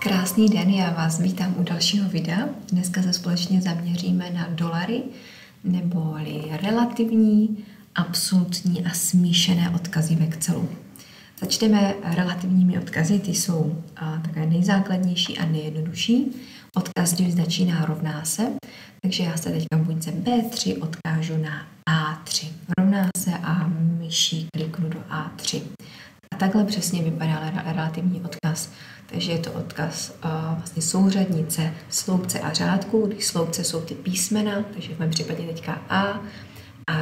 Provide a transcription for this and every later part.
Krásný den, já vás vítám u dalšího videa. Dneska se společně zaměříme na dolary, neboli relativní, absolutní a smíšené odkazy v Excelu. Začneme relativními odkazy, ty jsou také nejzákladnější a nejjednodušší. Odkaz, když začíná rovná se, takže já se teďka v buňce B3 odkážu na A3. Rovná se a myší kliknu do A3. A takhle přesně vypadá relativní odkaz. Takže je to odkaz vlastně souřadnice, sloupce a řádku, když sloupce jsou ty písmena, takže v mém případě teďka a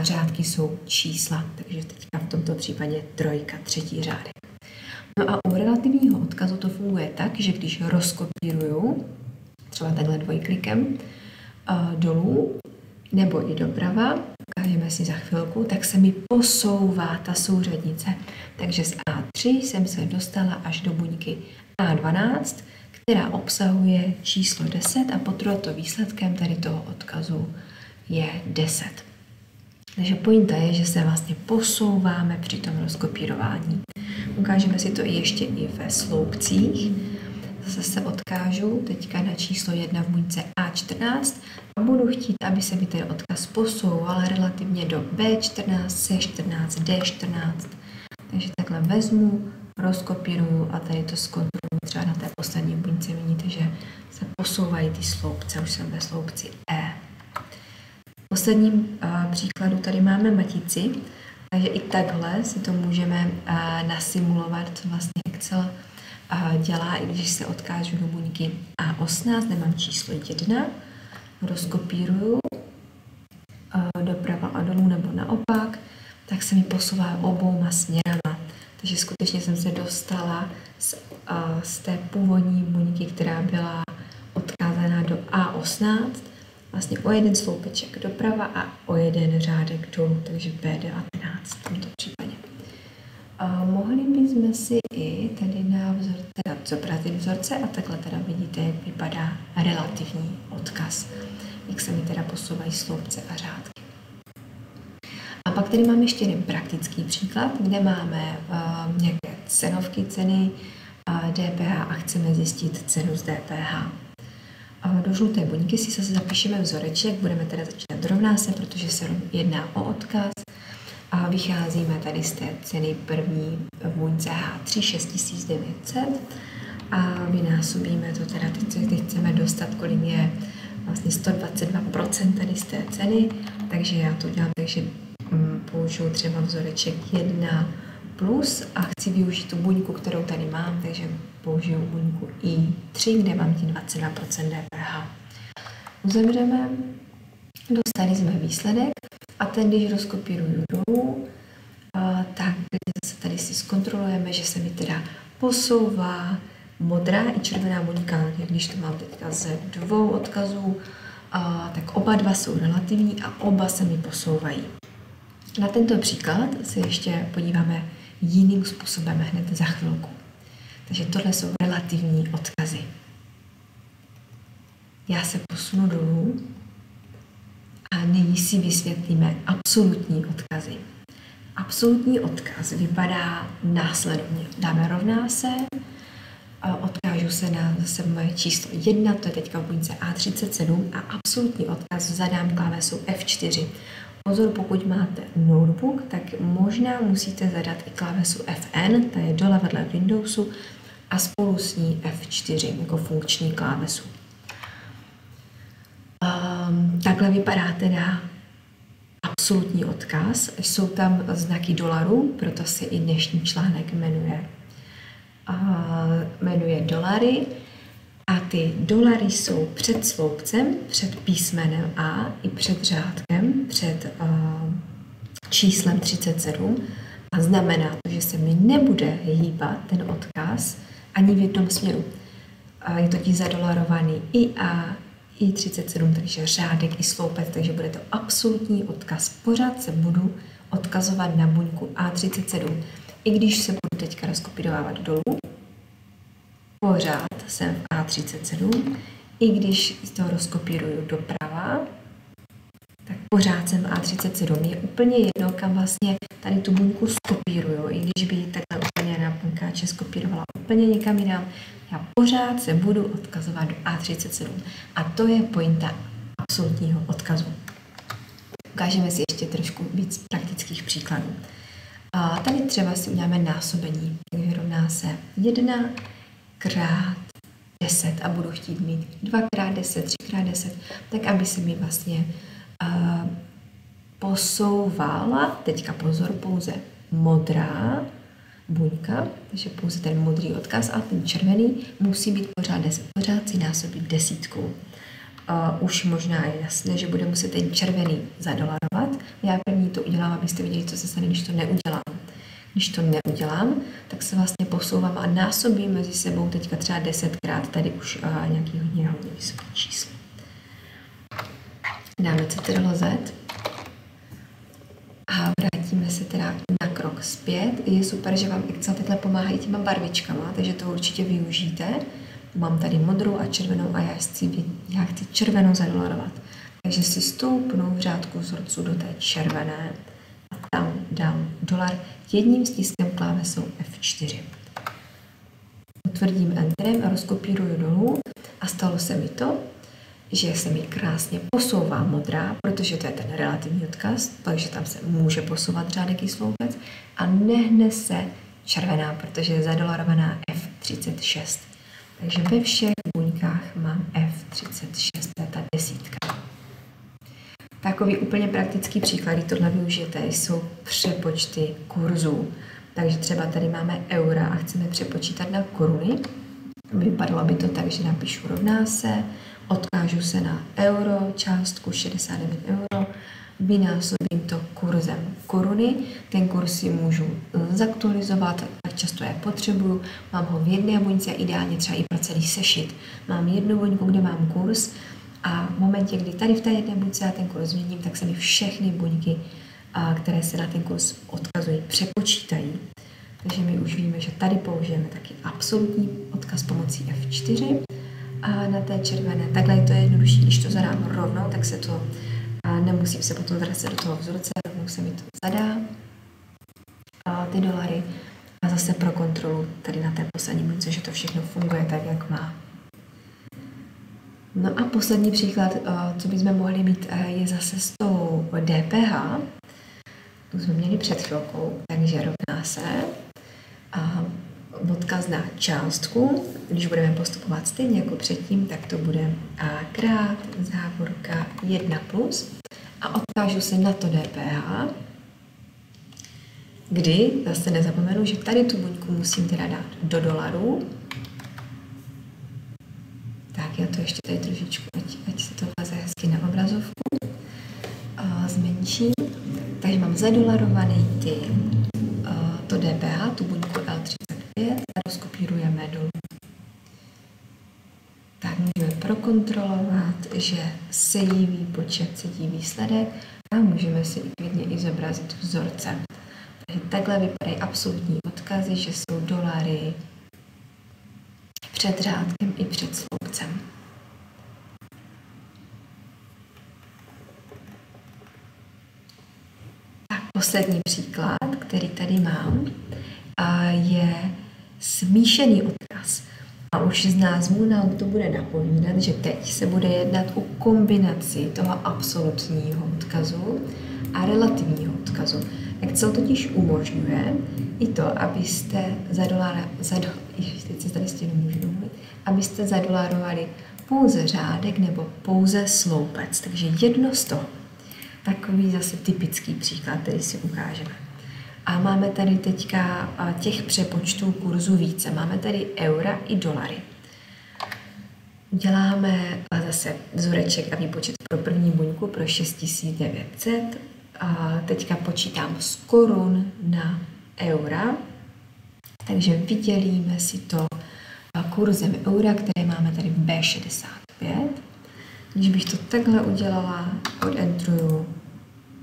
řádky jsou čísla, takže teďka v tomto případě trojka, třetí řádek. No a u relativního odkazu to funguje tak, že když rozkopíruju, třeba takhle dvojklikem dolů, nebo i doprava, ukážeme si za chvilku, tak se mi posouvá ta souřadnice. Takže z A3 jsem se dostala až do buňky A12, která obsahuje číslo 10 a to výsledkem tady toho odkazu je 10. Takže pointa je, že se vlastně posouváme při tom rozkopírování. Ukážeme si to ještě i ve sloupcích. Zase se odkážu teďka na číslo 1 v buňce A14 a budu chtít, aby se mi ten odkaz posouval relativně do B14, C14, D14. Takže takhle vezmu, rozkopíruju a tady to zkontroluji třeba na té poslední buňce. Vidíte, že se posouvají ty sloupce, už jsem ve sloupci E. V posledním příkladu tady máme matici, takže i takhle si to můžeme nasimulovat, co vlastně Excel dělá, i když se odkážu do buňky A18, nemám číslo 1, rozkopíruju doprava a dolů nebo naopak, tak se mi posouvá obouma směrama. Takže skutečně jsem se dostala z té původní buňky, která byla odkázaná do A18, vlastně o jeden sloupeček doprava a o jeden řádek dolů, takže B19 v tomto případě. Mohli bychom si i tady na vzorce zobrat ty vzorce a takhle teda vidíte, jak vypadá relativní odkaz, jak se mi teda posouvají sloupce a řádky. A pak tady máme ještě jeden praktický příklad, kde máme nějaké cenovky, ceny DPH a chceme zjistit cenu z DPH. Do žluté buňky si zase zapíšeme vzoreček, budeme teda začínat rovná se, protože se jedná o odkaz. A vycházíme tady z té ceny první v buňce H3 6900 a vynásobíme to teda, teď chceme dostat, kolik je vlastně 122% tady z té ceny, takže já to dělám, takže použiju třeba vzoreček 1 plus a chci využít tu buňku, kterou tady mám, takže použiju buňku I3, kde mám tím 22% DPH. Uzavřeme, dostali jsme výsledek a ten, když rozkopíruju dolů, tak tady si zkontrolujeme, že se mi teda posouvá modrá i červená buňka, jak když to mám teďka ze dvou odkazů, tak oba dva jsou relativní a oba se mi posouvají. Na tento příklad se ještě podíváme jiným způsobem hned za chvilku. Takže tohle jsou relativní odkazy. Já se posunu dolů a nyní si vysvětlíme absolutní odkazy. Absolutní odkaz vypadá následovně. Dáme rovná se, odkážu se na zase moje číslo 1, to je teďka v buňce A37 a absolutní odkaz zadám klávesou F4. Pozor, pokud máte notebook, tak možná musíte zadat i klávesu Fn, ta je dole vedle Windowsu a spolu s ní F4 jako funkční klávesu. Takhle vypadá teda absolutní odkaz. Jsou tam znaky dolarů, proto se i dnešní článek jmenuje dolary. A ty dolary jsou před sloupcem, před písmenem A i před řádkem, před číslem 37 a znamená to, že se mi nebude hýbat ten odkaz ani v jednom směru. Je totiž zadolarovaný i A, i 37, takže řádek i sloupec, takže bude to absolutní odkaz. Pořád se budu odkazovat na buňku A37. I když se budu teďka rozkopírovávat dolů, pořád jsem v A37, i když to rozkopíruju doprava, tak pořád jsem v A37. Je úplně jedno, kam vlastně tady tu buňku skopíruju, i když by takhle úplně na bunkáče skopírovala úplně někam jinam, Já pořád se budu odkazovat do A37. A to je pointa absolutního odkazu. Ukážeme si ještě trošku víc praktických příkladů. A tady třeba si uděláme násobení, takže rovná se 1 krát 10 a budu chtít mít 2 krát 10, 3 krát 10, tak aby se mi vlastně posouvala, teďka pozor, pouze modrá buňka, takže pouze ten modrý odkaz a ten červený musí být pořád 10, pořád si násobit desítkou. Už možná je jasné, že bude muset ten červený zadolarovat. Já první to udělám, abyste viděli, co se stane, když to neudělám. Když to neudělám, tak se vlastně posouvám a násobím mezi sebou teďka třeba 10krát, tady už nějaký hodně vysoké číslo. Dáme Ctrl+Z a vrátíme se teda na krok zpět. Je super, že vám Excel takhle pomáhají těma barvičkama, takže to určitě využijte. Mám tady modrou a červenou a já chci červenou zadolarovat. Takže si stoupnu v řádku vzorců do té červené a tam dám dolar jedním stiskem klávesou F4. Potvrdím Enterem a rozkopíruju dolů a stalo se mi to, že se mi krásně posouvá modrá, protože to je ten relativní odkaz, takže tam se může posouvat řádek i sloupec a nehne se červená, protože je zadolarovaná F36. Takže ve všech buňkách mám F36, to je ta desítka. Takový úplně praktický příklady, tohle využijete, jsou přepočty kurzů. Takže třeba tady máme eura a chceme přepočítat na koruny. Vypadalo by to tak, že napíšu rovná se, odkážu se na euro, částku 69 euro, vynásobím to kurzem koruny, ten kurz si můžu zaktualizovat, tak často je potřebuju, mám ho v jedné buňce, ideálně třeba i pro celý sešit. Mám jednu buňku, kde mám kurz a v momentě, kdy tady v té jedné buňce já ten kurz změním, tak se mi všechny buňky, které se na ten kurz odkazují, přepočítají. Takže my už víme, že tady použijeme taky absolutní odkaz pomocí F4 a na té červené. Takhle je to jednodušší, když to zadám rovnou, tak se to nemusím se potom vracet do toho vzorce, rovnou se mi to zadá ty dolary a zase pro kontrolu tady na té poslední buňce, že to všechno funguje tak, jak má. No a poslední příklad, co bychom mohli mít, je zase s tou DPH. Tu jsme měli před chvilkou, takže rovná se odkaz na částku. Když budeme postupovat stejně jako předtím, tak to bude A krát závorka 1 plus a odkážu se na to DPH, kdy zase nezapomenu, že tady tu buňku musím teda dát do dolarů. Tak já to ještě tady trošičku, ať se to vleze hezky na obrazovku, zmenším. Takže mám zadolarovaný to DPH, tu buňku L35 a rozkopírujeme dolů. Tak můžeme prokontrolovat, že sedí výpočet, sedí výsledek a můžeme si klidně i zobrazit vzorce. Takže takhle vypadají absolutní odkazy, že jsou dolary před řádkem i před sloupcem. Tak poslední příklad, který tady mám, je smíšený odkaz. A už z názvu nám to bude napovídat, že teď se bude jednat o kombinaci toho absolutního odkazu a relativního odkazu. Excel totiž umožňuje i to, abyste abyste zadolárovali pouze řádek nebo pouze sloupec. Takže jedno z toho. Takový zase typický příklad, který si ukážeme. A máme tady teďka těch přepočtů kurzu více. Máme tady eura i dolary. Uděláme zase vzoreček a výpočet pro první buňku pro 6900. A teďka počítám z korun na eura. Takže vydělíme si to kurzem eura, které máme tady v B65. Když bych to takhle udělala, odentruju,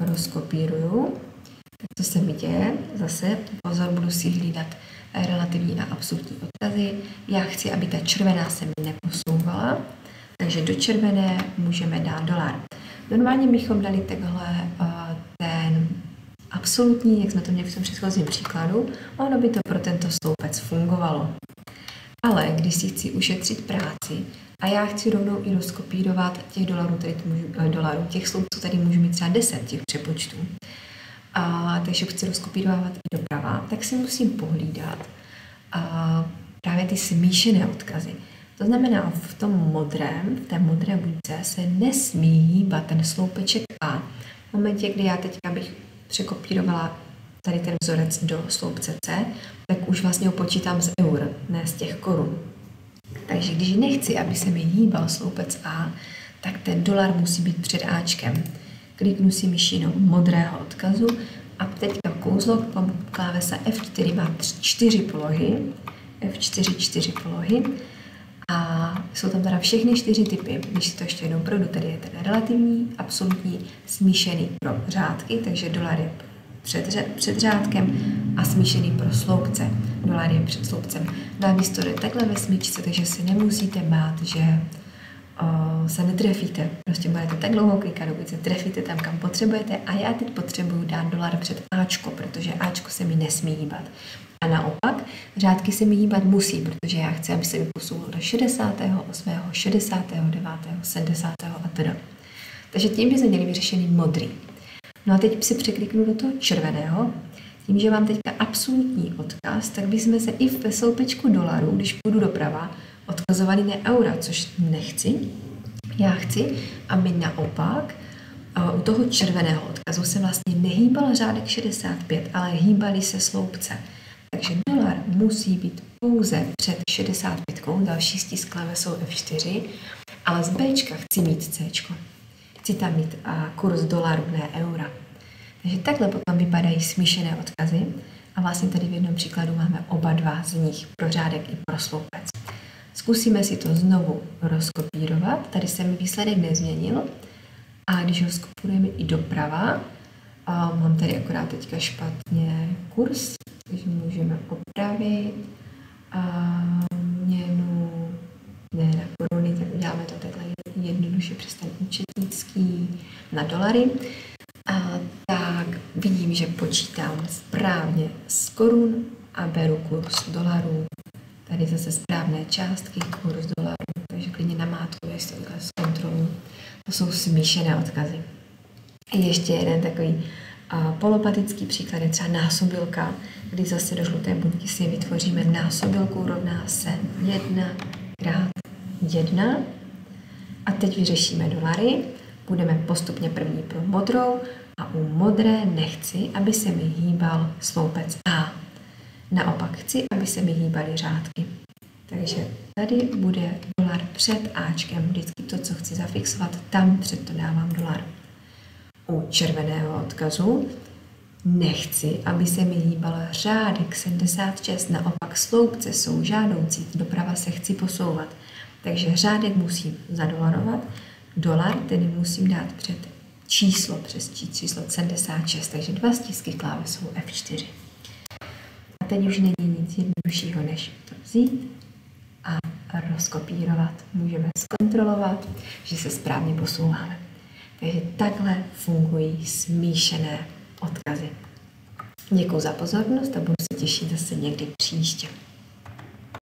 rozkopíruju, tak to se mi děje. Zase pozor, budu si hlídat relativní a absolutní odkazy. Já chci, aby ta červená se mi neposouvala, takže do červené můžeme dát dolar. Normálně bychom dali takhle ten absolutní, jak jsme to měli v tom předchozím příkladu, ono by to pro tento sloupec fungovalo. Ale když si chci ušetřit práci a já chci rovnou i rozkopírovat těch těch sloupců tady můžu mít třeba 10 těch přepočtů. Takže chci rozkopírovat i doprava, tak si musím pohlídat právě ty smíšené odkazy. To znamená, v té modré buňce se nesmí hýbat ten sloupeček A. V momentě, kdy já teďka bych překopírovala tady ten vzorec do sloupce C, tak už vlastně ho počítám z eur, ne z těch korun. Takže když nechci, aby se mi hýbal sloupec A, tak ten dolar musí být před Ačkem. Kliknu si myšinou modrého odkazu a teďka kouzlo klávesa F4 má 4 polohy, F4 4 polohy a jsou tam teda všechny 4 typy. Když si to ještě jednou projdu, tady je ten relativní, absolutní, smíšený pro řádky, takže dolar je před řádkem a smíšený pro sloupce. Dolar je před sloupcem. Navíc to jde takhle ve smyčce, takže se nemusíte bát, že se netrefíte. Prostě budete tak dlouho klikat, dokud se trefíte tam, kam potřebujete a já teď potřebuju dát dolar před Ačko, protože Ačko se mi nesmí hýbat. A naopak, řádky se mi hýbat musí, protože já chci, aby se mi posunul do 68., 69., 70. a tedy. Takže tím by se měli vyřešený modrý. No a teď si překliknu do toho červeného. Tím, že mám teďka absolutní odkaz, tak bychom se i ve sloupečku dolarů, když půjdu doprava, odkazovali na eura, což nechci. Já chci, aby naopak u toho červeného odkazu se vlastně nehýbal řádek 65, ale hýbaly se sloupce. Takže dolar musí být pouze před 65, další stisk klávesou F4, ale z Bčka chci mít Cčko. Chci tam mít kurz dolaru, ne eura. Takže takhle potom vypadají smíšené odkazy a vlastně tady v jednom příkladu máme oba dva z nich pro řádek i pro sloupec. Zkusíme si to znovu rozkopírovat. Tady se mi výsledek nezměnil a když ho skopírujeme i doprava, mám tady akorát teďka špatně kurz, takže můžeme opravit měnu, ne na koruny, tak uděláme to takhle jednoduše přes ten účetnický na dolary. Tak vidím, že počítám správně z korun a beru kurz dolarů. Tady zase správné částky, kurz dolarů, takže klidně namátku, jestli to takhle zkontroluji. To jsou smíšené odkazy. Ještě jeden takový polopatický příklad je třeba násobilka, kdy zase do žluté buňky si vytvoříme násobilku rovná se 1 krát 1. A teď vyřešíme dolary. Budeme postupně první pro modrou a u modré nechci, aby se mi hýbal sloupec A. Naopak chci, aby se mi hýbaly řádky. Takže tady bude dolar před Ačkem. Vždycky to, co chci zafixovat, tam před to dávám dolar. U červeného odkazu nechci, aby se mi hýbal řádek 76. Naopak sloupce jsou žádoucí, doprava se chci posouvat. Takže řádek musím zadolarovat, dolar tedy musím dát před číslo, přes číslo 76, takže 2 stisky klávesou F4. A teď už není nic jednoduššího, než to vzít a rozkopírovat. Můžeme zkontrolovat, že se správně posouváme. Takže takhle fungují smíšené odkazy. Děkuji za pozornost a budu se těšit zase někdy příště.